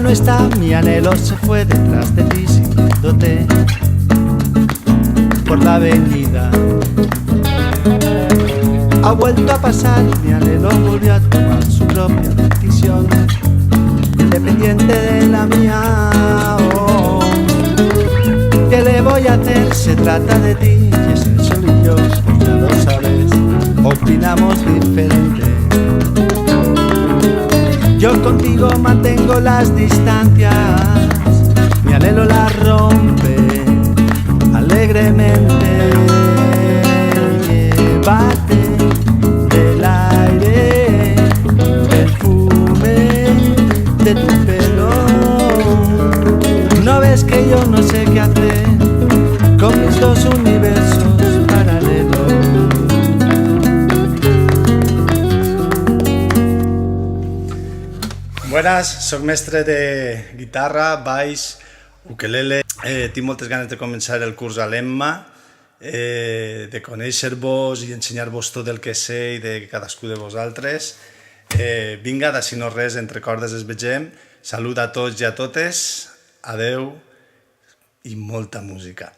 no está, mi anhelo se fue detrás de ti siguiéndote por la avenida. Ha vuelto a pasar, mi anhelo volvió a tomar su propia decisión, independiente de la mía. Oh, ¿qué le voy a hacer? Se trata de ti y es el sol y yo, pues ya lo sabes, opinamos diferente. Yo contigo mantengo las distancias, mi anhelo las rompe alegremente. Llévate del aire, perfume de tu pelo. No ves que yo no sé qué hacer con mis dos universos paralelos. Buenas, soc mestre de guitarra, baix, ukelele. Tinc moltes ganes de començar el curs a l'EMMA, de conèixer-vos i ensenyar-vos tot el que sé i de cadascú de vosaltres. Vinga, d'ací no res, entre cordes es vegem. Salut a tots i a totes, adeu i molta música.